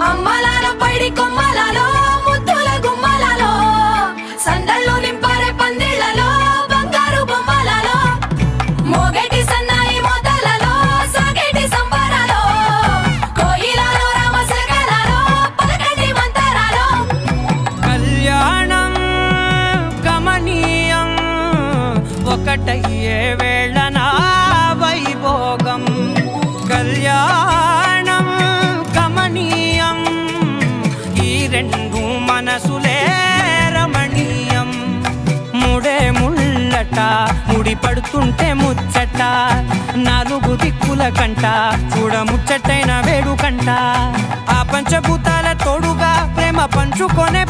అమ్మలాలో పైడి కొమ్మలాలో ముద్దుల గుమ్మలాలో సందళ్ళు నింపారే పందిళ్లలో బంగారు బొమ్మలలో మోగేటి సన్నాయి మోతలలో సాగేటి సంబరాలో కోయిలలో రామశకలలో పలకటి మంతరాలో కళ్యాణం గమనీయం ఒకటయ్యే వేళ నా వైభోగం కళ్యాణం గమనీయం ఈ రెండు మనసులే రమణీయం ముడే ముళ్ళట ముడి పడుతుంటే ముచ్చట నాలుగు దిక్కుల కంట చూడ ముచ్చటైన వేడుకంట ఆ పంచభూతాల తోడుగా ప్రేమ పంచుకొనే